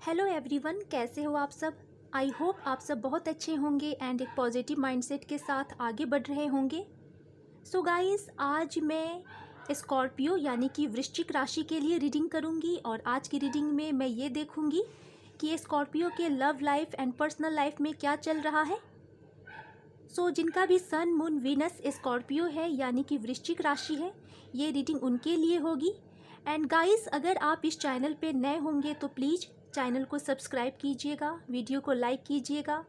Hello everyone, कैसे हो आप सब। आई होप आप सब बहुत अच्छे होंगे एंड एक पॉजिटिव माइंडसेट के साथ आगे बढ़ रहे होंगे। सो गाइस, आज मैं स्कॉर्पियो यानी कि वृश्चिक राशि के लिए रीडिंग करूंगी और आज की रीडिंग में मैं ये देखूंगी कि स्कॉर्पियो के love life and personal life में क्या चल रहा है। सो जिनका भी सन मून वीनस स्कॉर्पियो है यानी कि वृश्चिक राशि है, ये रीडिंग उनके लिए होगी। एंड गाइस, अगर आप इस चैनल पे नए होंगे तो प्लीज़ चैनल को सब्सक्राइब कीजिएगा, वीडियो को लाइक कीजिएगा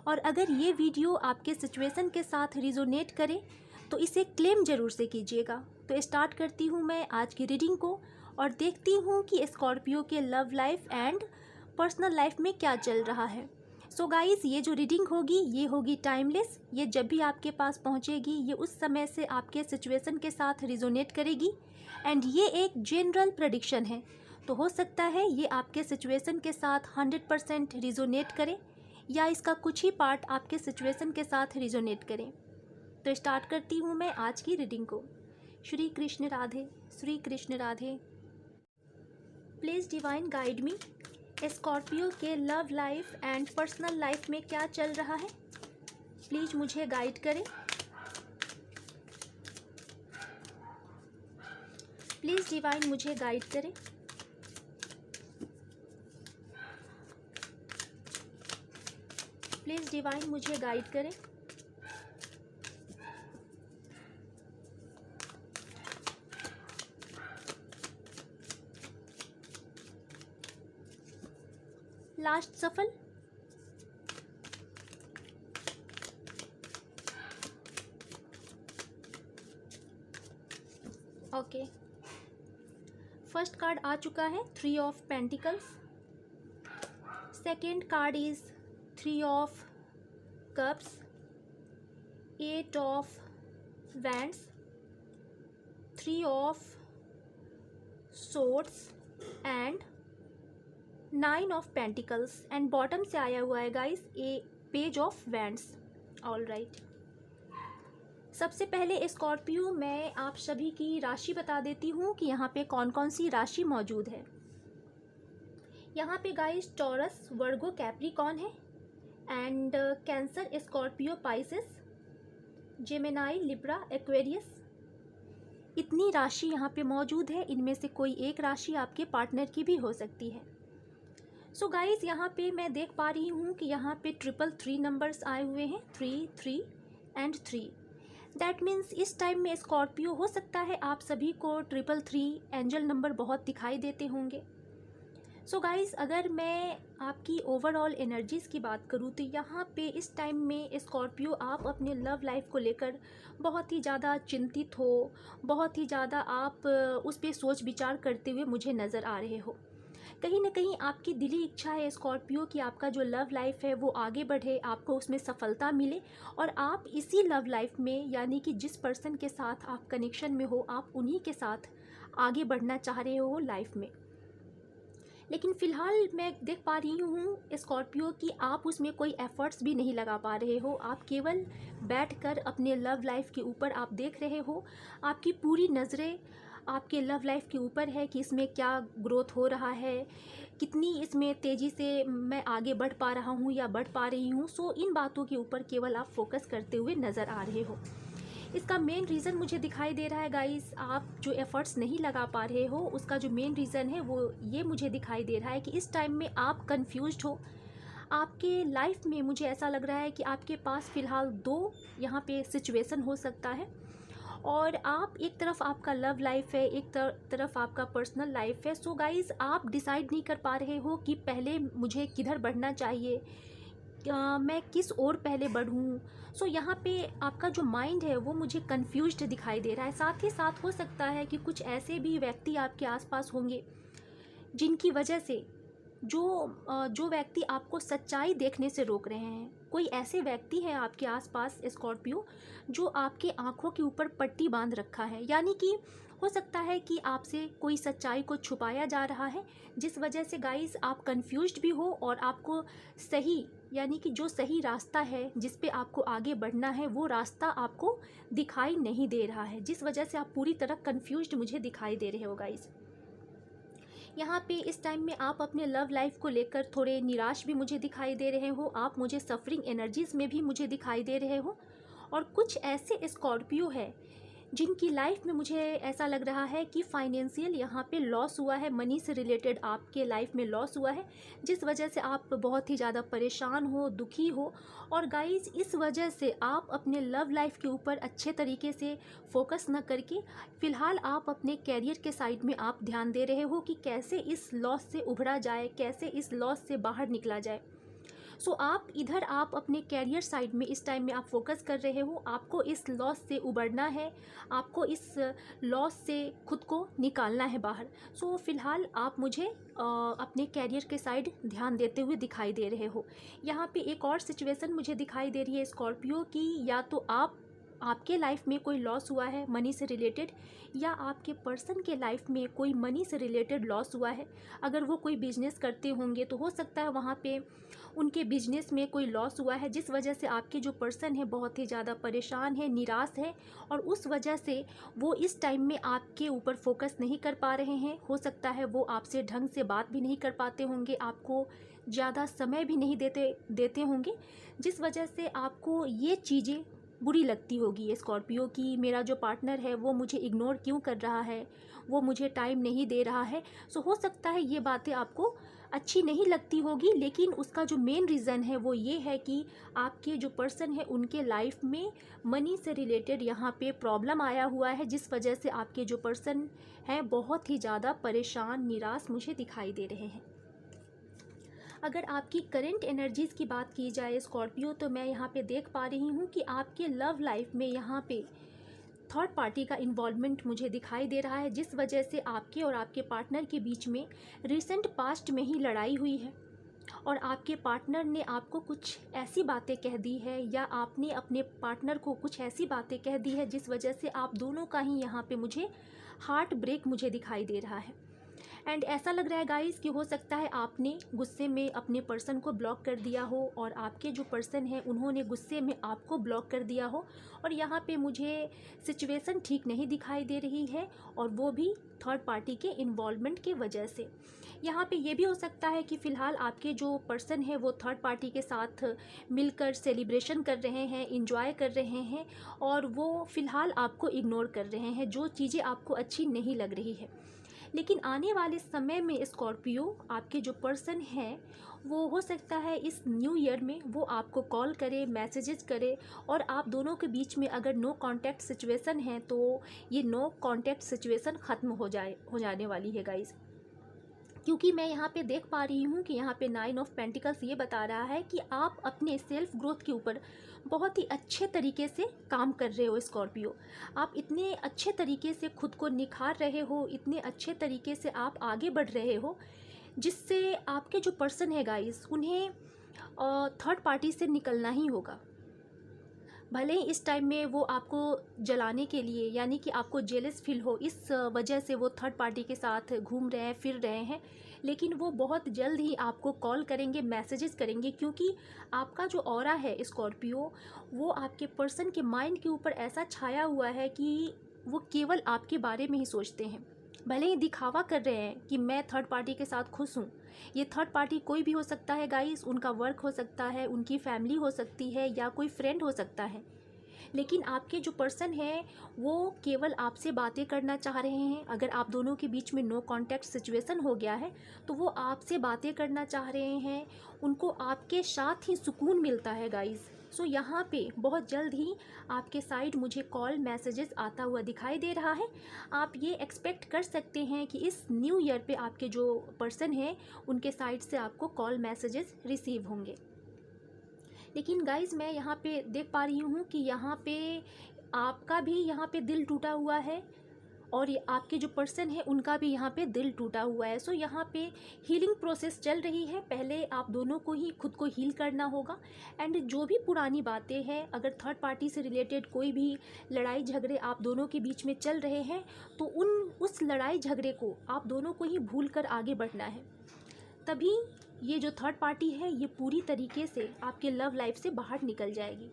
और अगर ये वीडियो आपके सिचुएशन के साथ रिजोनेट करे तो इसे क्लेम ज़रूर से कीजिएगा। तो स्टार्ट करती हूँ मैं आज की रीडिंग को और देखती हूँ कि स्कॉर्पियो के love life and personal life में क्या चल रहा है। सो गाइस, ये जो रीडिंग होगी ये होगी टाइमलेस। ये जब भी आपके पास पहुँचेगी ये उस समय से आपके सिचुएशन के साथ रिजोनेट करेगी एंड ये एक जनरल प्रेडिक्शन है। तो हो सकता है ये आपके सिचुएशन के साथ 100% रिजोनेट करे या इसका कुछ ही पार्ट आपके सिचुएशन के साथ रिजोनेट करें। तो स्टार्ट करती हूँ मैं आज की रीडिंग को। Shri Krishna Radhe, Shri Krishna Radhe. Please divine guide me, Scorpio के love life and personal life में क्या चल रहा है। प्लीज़ मुझे गाइड करें। प्लीज़ डिवाइन मुझे गाइड करें। प्लीज़ डिवाइन मुझे गाइड करें। लास्ट सफल। ओके, फर्स्ट कार्ड आ चुका है 3 of pentacles. Second card is 3 of cups, 8 of wands, 3 of swords and 9 of pentacles and bottom से आया हुआ है guys A page of wands. All right, सबसे पहले स्कॉर्पियो मैं आप सभी की राशि बता देती हूँ कि यहाँ पे कौन कौन सी राशि मौजूद है। यहाँ पे गाइस टॉरस, वर्गो, कैप्रिकॉर्न है and cancer, Scorpio, Pisces, Gemini, Libra, Aquarius. इतनी राशि यहाँ पे मौजूद है। इनमें से कोई एक राशि आपके पार्टनर की भी हो सकती है। सो गाइस, यहाँ पे मैं देख पा रही हूँ कि यहाँ पे 333 नंबर्स आए हुए हैं, 3, 3 एंड 3। दैट मीन्स इस टाइम में स्कॉर्पियो हो सकता है आप सभी को 333 एंजल नंबर बहुत दिखाई देते होंगे। सो गाइस, अगर मैं आपकी ओवरऑल एनर्जीज़ की बात करूँ तो यहाँ पे इस टाइम में स्कॉर्पियो आप अपने लव लाइफ को लेकर बहुत ही ज़्यादा चिंतित हो, बहुत ही ज़्यादा आप उस पर सोच विचार करते हुए मुझे नज़र आ रहे हो। कहीं ना कहीं आपकी दिली इच्छा है स्कॉर्पियो कि आपका जो लव लाइफ है वो आगे बढ़े, आपको उसमें सफलता मिले और आप इसी लव लाइफ में यानी कि जिस पर्सन के साथ आप कनेक्शन में हो आप उन्हीं के साथ आगे बढ़ना चाह रहे हो लाइफ में। लेकिन फ़िलहाल मैं देख पा रही हूँ स्कॉर्पियो कि आप उसमें कोई एफ़र्ट्स भी नहीं लगा पा रहे हो। आप केवल बैठकर अपने लव लाइफ के ऊपर आप देख रहे हो। आपकी पूरी नज़रें आपके लव लाइफ के ऊपर है कि इसमें क्या ग्रोथ हो रहा है, कितनी इसमें तेज़ी से मैं आगे बढ़ पा रहा हूँ या बढ़ पा रही हूँ। सो इन बातों के ऊपर केवल आप फोकस करते हुए नज़र आ रहे हो। इसका मेन रीज़न मुझे दिखाई दे रहा है गाइस, आप जो एफ़र्ट्स नहीं लगा पा रहे हो उसका जो मेन रीज़न है वो ये मुझे दिखाई दे रहा है कि इस टाइम में आप कंफ्यूज्ड हो। आपके लाइफ में मुझे ऐसा लग रहा है कि आपके पास फ़िलहाल 2 यहाँ पे सिचुएशन हो सकता है और आप एक तरफ आपका लव लाइफ है, एक तरफ आपका पर्सनल लाइफ है। सो गाइस, आप डिसाइड नहीं कर पा रहे हो कि पहले मुझे किधर बढ़ना चाहिए, मैं किस ओर पहले बढ़ूँ। सो यहाँ पे आपका जो माइंड है वो मुझे कंफ्यूज्ड दिखाई दे रहा है। साथ ही साथ हो सकता है कि कुछ ऐसे भी व्यक्ति आपके आसपास होंगे जिनकी वजह से जो व्यक्ति आपको सच्चाई देखने से रोक रहे हैं। कोई ऐसे व्यक्ति हैं आपके आसपास स्कॉर्पियो जो आपके आँखों के ऊपर पट्टी बांध रखा है, यानी कि हो सकता है कि आपसे कोई सच्चाई को छुपाया जा रहा है जिस वजह से गाइस आप कंफ्यूज्ड भी हो और आपको सही यानी कि जो सही रास्ता है जिस पे आपको आगे बढ़ना है वो रास्ता आपको दिखाई नहीं दे रहा है, जिस वजह से आप पूरी तरह कंफ्यूज्ड मुझे दिखाई दे रहे हो गाइस। यहाँ पे इस टाइम में आप अपने लव लाइफ को लेकर थोड़े निराश भी मुझे दिखाई दे रहे हो, आप मुझे सफरिंग एनर्जीज़ में भी मुझे दिखाई दे रहे हो। और कुछ ऐसे स्कॉर्पियो है जिनकी लाइफ में मुझे ऐसा लग रहा है कि फाइनेंशियल यहाँ पे लॉस हुआ है, मनी से रिलेटेड आपके लाइफ में लॉस हुआ है, जिस वजह से आप बहुत ही ज़्यादा परेशान हो, दुखी हो। और गाइस, इस वजह से आप अपने लव लाइफ के ऊपर अच्छे तरीके से फोकस न करके फ़िलहाल आप अपने कैरियर के साइड में आप ध्यान दे रहे हो कि कैसे इस लॉस से उभरा जाए, कैसे इस लॉस से बाहर निकला जाए। सो आप अपने कैरियर साइड में इस टाइम में आप फोकस कर रहे हो, आपको इस लॉस से उबरना है, आपको इस लॉस से खुद को निकालना है बाहर। सो फ़िलहाल आप मुझे अपने कैरियर के साइड ध्यान देते हुए दिखाई दे रहे हो। यहाँ पे एक और सिचुएशन मुझे दिखाई दे रही है स्कॉर्पियो की, या तो आपके लाइफ में कोई लॉस हुआ है मनी से रिलेटेड, या आपके पर्सन के लाइफ में कोई मनी से रिलेटेड लॉस हुआ है। अगर वो कोई बिजनेस करते होंगे तो हो सकता है वहाँ पे उनके बिजनेस में कोई लॉस हुआ है, जिस वजह से आपके जो पर्सन है बहुत ही ज़्यादा परेशान है, निराश है, और उस वजह से वो इस टाइम में आपके ऊपर फोकस नहीं कर पा रहे हैं। हो सकता है वो आपसे ढंग से बात भी नहीं कर पाते होंगे, आपको ज़्यादा समय भी नहीं देते होंगे, जिस वजह से आपको ये चीज़ें बुरी लगती होगी ये स्कॉर्पियो की, मेरा जो पार्टनर है वो मुझे इग्नोर क्यों कर रहा है, वो मुझे टाइम नहीं दे रहा है। सो हो सकता है ये बातें आपको अच्छी नहीं लगती होगी, लेकिन उसका जो मेन रीज़न है वो ये है कि आपके जो पर्सन है उनके लाइफ में मनी से रिलेटेड यहाँ पे प्रॉब्लम आया हुआ है, जिस वजह से आपके जो पर्सन हैं बहुत ही ज़्यादा परेशान, निराश मुझे दिखाई दे रहे हैं। अगर आपकी करंट एनर्जीज़ की बात की जाए स्कॉर्पियो, तो मैं यहाँ पे देख पा रही हूँ कि आपके लव लाइफ में यहाँ पे थर्ड पार्टी का इन्वॉल्वमेंट मुझे दिखाई दे रहा है, जिस वजह से आपके और आपके पार्टनर के बीच में रिसेंट पास्ट में ही लड़ाई हुई है, और आपके पार्टनर ने आपको कुछ ऐसी बातें कह दी है, या आपने अपने पार्टनर को कुछ ऐसी बातें कह दी है, जिस वजह से आप दोनों का ही यहाँ पे मुझे हार्ट ब्रेक मुझे दिखाई दे रहा है। एंड ऐसा लग रहा है गाइस कि हो सकता है आपने गुस्से में अपने पर्सन को ब्लॉक कर दिया हो, और आपके जो पर्सन है उन्होंने गुस्से में आपको ब्लॉक कर दिया हो, और यहाँ पे मुझे सिचुएशन ठीक नहीं दिखाई दे रही है, और वो भी थर्ड पार्टी के इन्वॉल्वमेंट की वजह से। यहाँ पे ये भी हो सकता है कि फ़िलहाल आपके जो पर्सन है वो थर्ड पार्टी के साथ मिलकर सेलिब्रेशन कर रहे हैं, इंजॉय कर रहे हैं, और वो फ़िलहाल आपको इग्नोर कर रहे हैं, जो चीज़ें आपको अच्छी नहीं लग रही है। लेकिन आने वाले समय में स्कॉर्पियो, आपके जो पर्सन हैं वो हो सकता है इस न्यू ईयर में वो आपको कॉल करे, मैसेजेस करे, और आप दोनों के बीच में अगर नो कांटेक्ट सिचुएशन है तो ये नो कांटेक्ट सिचुएशन ख़त्म हो जाने वाली है गाइस। क्योंकि मैं यहाँ पे देख पा रही हूँ कि यहाँ पे 9 ऑफ पेंटिकल्स ये बता रहा है कि आप अपने सेल्फ ग्रोथ के ऊपर बहुत ही अच्छे तरीके से काम कर रहे हो स्कॉर्पियो। आप इतने अच्छे तरीके से खुद को निखार रहे हो, इतने अच्छे तरीके से आप आगे बढ़ रहे हो, जिससे आपके जो पर्सन है गाइस उन्हें थर्ड पार्टी से निकलना ही होगा। भले ही इस टाइम में वो आपको जलाने के लिए, यानी कि आपको जेलस फील हो, इस वजह से वो थर्ड पार्टी के साथ घूम रहे हैं, फिर रहे हैं, लेकिन वो बहुत जल्द ही आपको कॉल करेंगे, मैसेजेस करेंगे, क्योंकि आपका जो ऑरा है स्कॉर्पियो वो आपके पर्सन के माइंड के ऊपर ऐसा छाया हुआ है कि वो केवल आपके बारे में ही सोचते हैं। भले ही दिखावा कर रहे हैं कि मैं थर्ड पार्टी के साथ खुश हूँ, ये थर्ड पार्टी कोई भी हो सकता है गाइस, उनका वर्क हो सकता है, उनकी फैमिली हो सकती है, या कोई फ्रेंड हो सकता है, लेकिन आपके जो पर्सन है वो केवल आपसे बातें करना चाह रहे हैं। अगर आप दोनों के बीच में नो कांटेक्ट सिचुएशन हो गया है तो वो आपसे बातें करना चाह रहे हैं, उनको आपके साथ ही सुकून मिलता है गाइस। सो यहाँ पे बहुत जल्द ही आपके साइड मुझे कॉल मैसेजेस आता हुआ दिखाई दे रहा है। आप ये एक्सपेक्ट कर सकते हैं कि इस न्यू ईयर पे आपके जो पर्सन है उनके साइड से आपको कॉल मैसेजेस रिसीव होंगे। लेकिन गाइज़, मैं यहाँ पे देख पा रही हूँ कि यहाँ पे आपका भी यहाँ पे दिल टूटा हुआ है, और ये आपके जो पर्सन है उनका भी यहाँ पे दिल टूटा हुआ है। सो यहाँ पे हीलिंग प्रोसेस चल रही है, पहले आप दोनों को ही खुद को हील करना होगा। एंड जो भी पुरानी बातें हैं, अगर थर्ड पार्टी से रिलेटेड कोई भी लड़ाई झगड़े आप दोनों के बीच में चल रहे हैं तो उस लड़ाई झगड़े को आप दोनों को ही भूल कर आगे बढ़ना है, तभी ये जो थर्ड पार्टी है ये पूरी तरीके से आपके लव लाइफ से बाहर निकल जाएगी।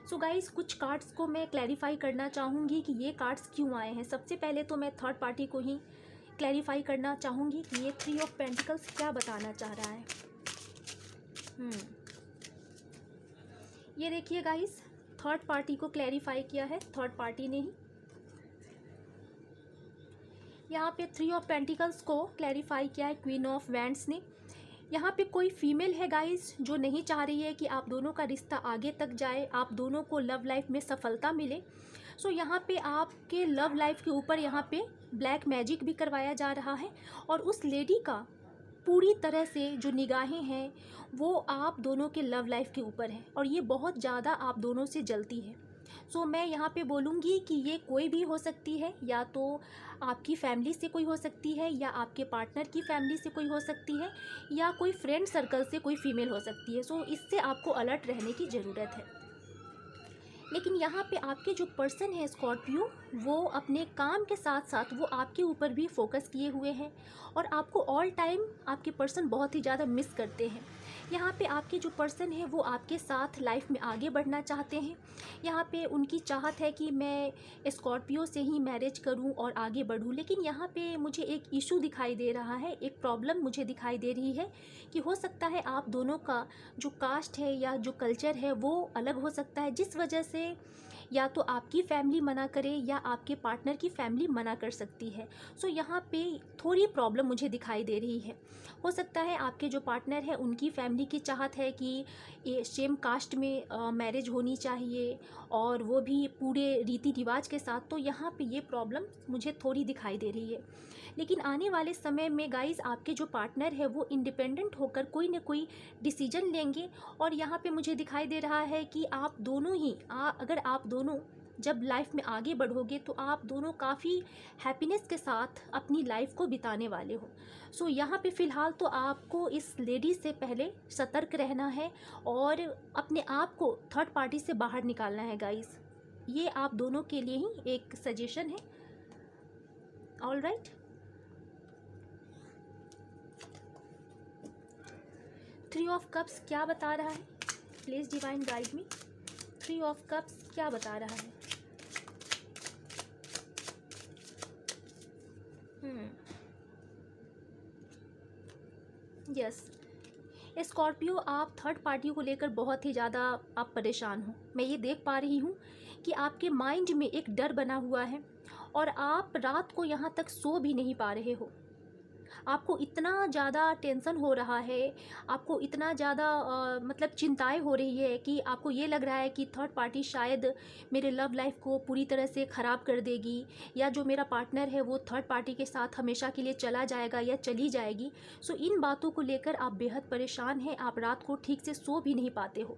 सो गाइस, कुछ कार्ड्स को मैं क्लैरिफाई करना चाहूँगी कि ये कार्ड्स क्यों आए हैं। सबसे पहले तो मैं थर्ड पार्टी को ही क्लैरिफाई करना चाहूँगी कि ये 3 ऑफ पेंटिकल्स क्या बताना चाह रहा है। ये देखिए गाइस, थर्ड पार्टी को क्लैरिफाई किया है थर्ड पार्टी ने ही। यहाँ पे 3 ऑफ पेंटिकल्स को क्लैरिफाई किया है क्वीन ऑफ वैंड्स ने। यहाँ पे कोई फीमेल है गाइस जो नहीं चाह रही है कि आप दोनों का रिश्ता आगे तक जाए, आप दोनों को लव लाइफ में सफलता मिले। सो यहाँ पे आपके लव लाइफ के ऊपर यहाँ पे ब्लैक मैजिक भी करवाया जा रहा है, और उस लेडी का पूरी तरह से जो निगाहें हैं वो आप दोनों के लव लाइफ के ऊपर है, और ये बहुत ज़्यादा आप दोनों से जलती है। सो मैं यहाँ पे बोलूँगी कि ये कोई भी हो सकती है, या तो आपकी फैमिली से कोई हो सकती है, या आपके पार्टनर की फैमिली से कोई हो सकती है, या कोई फ्रेंड सर्कल से कोई फीमेल हो सकती है। सो इससे आपको अलर्ट रहने की ज़रूरत है। लेकिन यहाँ पे आपके जो पर्सन है स्कॉर्पियो, वो अपने काम के साथ साथ वो आपके ऊपर भी फोकस किए हुए हैं, और आपको ऑल टाइम आपके पर्सन बहुत ही ज़्यादा मिस करते हैं। यहाँ पे आपके जो पर्सन है वो आपके साथ लाइफ में आगे बढ़ना चाहते हैं। यहाँ पे उनकी चाहत है कि मैं स्कॉर्पियो से ही मैरिज करूँ और आगे बढ़ूँ। लेकिन यहाँ पे मुझे एक इशू दिखाई दे रहा है, एक प्रॉब्लम मुझे दिखाई दे रही है कि हो सकता है आप दोनों का जो कास्ट है या जो कल्चर है वो अलग हो सकता है, जिस वजह से या तो आपकी फैमिली मना करे या आपके पार्टनर की फैमिली मना कर सकती है। सो यहाँ पे थोड़ी प्रॉब्लम मुझे दिखाई दे रही है। हो सकता है आपके जो पार्टनर है उनकी फैमिली की चाहत है कि ये सेम कास्ट में मैरिज होनी चाहिए, और वो भी पूरे रीति रिवाज के साथ। तो यहाँ पे ये प्रॉब्लम मुझे थोड़ी दिखाई दे रही है। लेकिन आने वाले समय में गाइस आपके जो पार्टनर है वो इंडिपेंडेंट होकर कोई ना कोई डिसीजन लेंगे, और यहाँ पे मुझे दिखाई दे रहा है कि आप दोनों ही अगर आप दोनों जब लाइफ में आगे बढ़ोगे तो आप दोनों काफ़ी हैप्पीनेस के साथ अपनी लाइफ को बिताने वाले हो। सो यहाँ पे फ़िलहाल तो आपको इस लेडी से पहले सतर्क रहना है, और अपने आप को थर्ड पार्टी से बाहर निकालना है गाइस। ये आप दोनों के लिए ही एक सजेशन है। ऑल राइट, 3 ऑफ कप्स क्या बता रहा है? Please divine guide me. 3 of cups क्या बता रहा है? यस, स्कॉर्पियो आप थर्ड पार्टी को लेकर बहुत ही ज़्यादा आप परेशान हो। मैं ये देख पा रही हूँ कि आपके माइंड में एक डर बना हुआ है, और आप रात को यहाँ तक सो भी नहीं पा रहे हो। आपको इतना ज़्यादा टेंशन हो रहा है, आपको इतना ज़्यादा मतलब चिंताएं हो रही है कि आपको ये लग रहा है कि थर्ड पार्टी शायद मेरे लव लाइफ को पूरी तरह से ख़राब कर देगी, या जो मेरा पार्टनर है वो थर्ड पार्टी के साथ हमेशा के लिए चला जाएगा या चली जाएगी। सो इन बातों को लेकर आप बेहद परेशान हैं, आप रात को ठीक से सो भी नहीं पाते हो।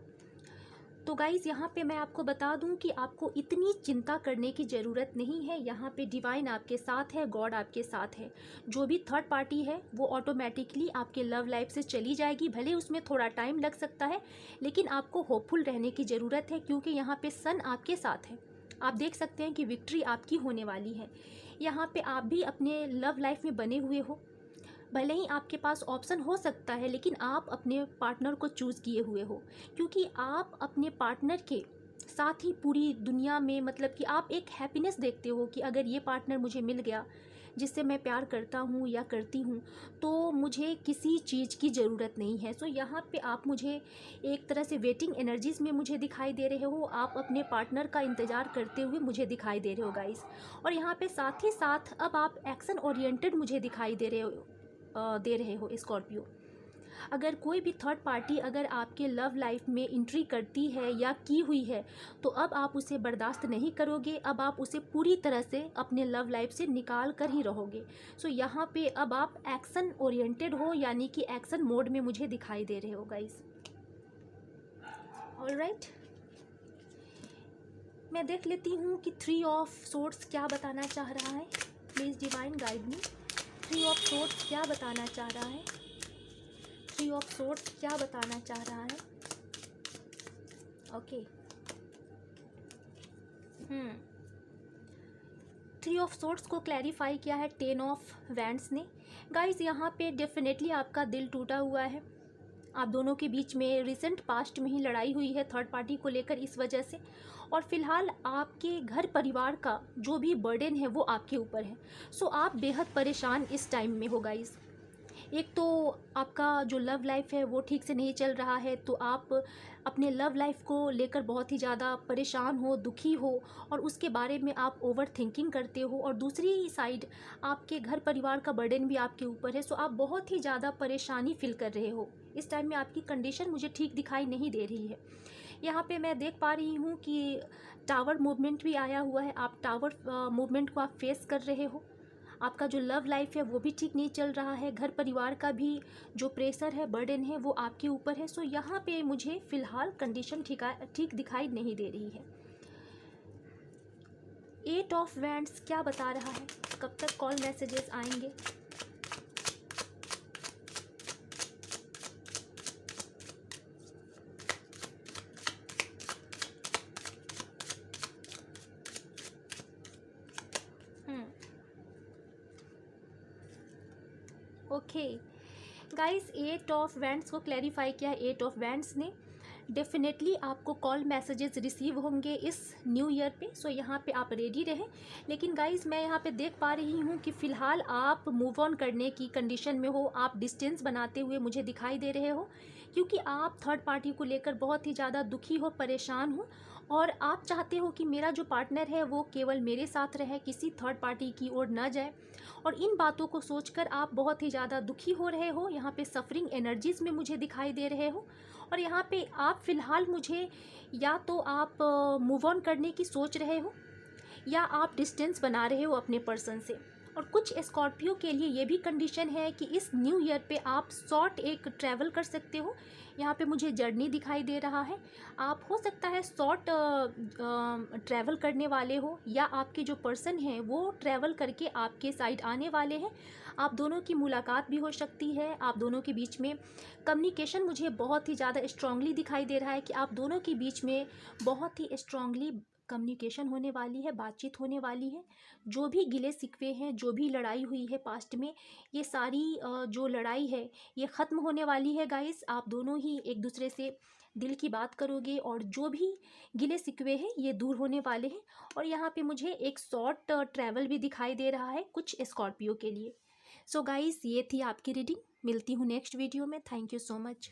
तो गाइज़ यहाँ पे मैं आपको बता दूं कि आपको इतनी चिंता करने की ज़रूरत नहीं है। यहाँ पे डिवाइन आपके साथ है, गॉड आपके साथ है। जो भी थर्ड पार्टी है वो ऑटोमेटिकली आपके लव लाइफ से चली जाएगी, भले उसमें थोड़ा टाइम लग सकता है, लेकिन आपको होपफुल रहने की ज़रूरत है, क्योंकि यहाँ पे सन आपके साथ है। आप देख सकते हैं कि विक्ट्री आपकी होने वाली है। यहाँ पर आप भी अपने लव लाइफ में बने हुए हो, भले ही आपके पास ऑप्शन हो सकता है, लेकिन आप अपने पार्टनर को चूज़ किए हुए हो, क्योंकि आप अपने पार्टनर के साथ ही पूरी दुनिया में मतलब कि आप एक हैप्पीनेस देखते हो कि अगर ये पार्टनर मुझे मिल गया जिससे मैं प्यार करता हूँ या करती हूँ, तो मुझे किसी चीज़ की ज़रूरत नहीं है। सो यहाँ पे आप मुझे एक तरह से वेटिंग एनर्जीज़ में मुझे दिखाई दे रहे हो, आप अपने पार्टनर का इंतज़ार करते हुए मुझे दिखाई दे रहे हो गाइस। और यहाँ पे साथ ही साथ अब आप एक्शन ओरिएंटेड मुझे दिखाई दे रहे हो स्कॉर्पियो। अगर कोई भी थर्ड पार्टी अगर आपके लव लाइफ में एंट्री करती है या की हुई है, तो अब आप उसे बर्दाश्त नहीं करोगे, अब आप उसे पूरी तरह से अपने लव लाइफ से निकाल कर ही रहोगे। सो यहाँ पे अब आप एक्शन ओरिएंटेड हो, यानी कि एक्शन मोड में मुझे दिखाई दे रहे हो गाइस। ऑल राइट, मैं देख लेती हूँ कि 3 ऑफ सोर्ड्स क्या बताना चाह रहा है। Please divine guide me. 3 of swords क्या बताना चाह रहा है? 3 ऑफ सोर्ड्स क्या बताना चाह रहा है? ओके, 3 ऑफ सोर्ड्स को क्लैरिफाई किया है 10 ऑफ वैंड्स ने। गाइस यहाँ पे डेफिनेटली आपका दिल टूटा हुआ है, आप दोनों के बीच में रिसेंट पास्ट में ही लड़ाई हुई है थर्ड पार्टी को लेकर इस वजह से, और फिलहाल आपके घर परिवार का जो भी बर्डन है वो आपके ऊपर है। सो आप बेहद परेशान इस टाइम में हो गाइस। एक तो आपका जो लव लाइफ है वो ठीक से नहीं चल रहा है, तो आप अपने लव लाइफ को लेकर बहुत ही ज़्यादा परेशान हो, दुखी हो, और उसके बारे में आप ओवर थिंकिंग करते हो। और दूसरी साइड आपके घर परिवार का बर्डन भी आपके ऊपर है। सो आप बहुत ही ज़्यादा परेशानी फील कर रहे हो इस टाइम में। आपकी कंडीशन मुझे ठीक दिखाई नहीं दे रही है। यहाँ पे मैं देख पा रही हूँ कि टावर मूवमेंट भी आया हुआ है। आप टावर मूवमेंट को आप फेस कर रहे हो। आपका जो लव लाइफ है वो भी ठीक नहीं चल रहा है। घर परिवार का भी जो प्रेशर है, बर्डन है, वो आपके ऊपर है। सो यहाँ पे मुझे फ़िलहाल कंडीशन ठीक दिखाई नहीं दे रही है। 8 ऑफ वैंड्स क्या बता रहा है? कब तक कॉल मैसेजेस आएंगे? ओके गाइस, 8 ऑफ वैंड्स को क्लैरिफाई किया है 8 ऑफ वैंड्स ने। डेफिनेटली आपको कॉल मैसेजेस रिसीव होंगे इस न्यू ईयर पे। सो यहाँ पे आप रेडी रहें। लेकिन गाइस, मैं यहाँ पे देख पा रही हूँ कि फ़िलहाल आप मूव ऑन करने की कंडीशन में हो। आप डिस्टेंस बनाते हुए मुझे दिखाई दे रहे हो, क्योंकि आप थर्ड पार्टी को लेकर बहुत ही ज़्यादा दुखी हो, परेशान हो, और आप चाहते हो कि मेरा जो पार्टनर है वो केवल मेरे साथ रहे, किसी थर्ड पार्टी की ओर न जाए। और इन बातों को सोचकर आप बहुत ही ज़्यादा दुखी हो रहे हो। यहाँ पे सफरिंग एनर्जीज़ में मुझे दिखाई दे रहे हो। और यहाँ पे आप फ़िलहाल मुझे, या तो आप मूव ऑन करने की सोच रहे हो, या आप डिस्टेंस बना रहे हो अपने पर्सन से। और कुछ स्कॉर्पियो के लिए ये भी कंडीशन है कि इस न्यू ईयर पे आप शॉर्ट एक ट्रैवल कर सकते हो। यहाँ पे मुझे जर्नी दिखाई दे रहा है। आप हो सकता है शॉर्ट ट्रैवल करने वाले हो, या आपके जो पर्सन हैं वो ट्रैवल करके आपके साइड आने वाले हैं। आप दोनों की मुलाकात भी हो सकती है। आप दोनों के बीच में कम्युनिकेशन मुझे बहुत ही ज़्यादा स्ट्रांगली दिखाई दे रहा है कि आप दोनों के बीच में बहुत ही स्ट्रांगली कम्युनिकेशन होने वाली है, बातचीत होने वाली है। जो भी गिले शिकवे हैं, जो भी लड़ाई हुई है पास्ट में, ये सारी जो लड़ाई है ये ख़त्म होने वाली है गाइस। आप दोनों ही एक दूसरे से दिल की बात करोगे, और जो भी गिले शिकवे हैं ये दूर होने वाले हैं। और यहाँ पे मुझे एक शॉर्ट ट्रैवल भी दिखाई दे रहा है कुछ स्कॉर्पियो के लिए। सो गाइस, ये थी आपकी रीडिंग। मिलती हूँ नेक्स्ट वीडियो में। Thank you so much.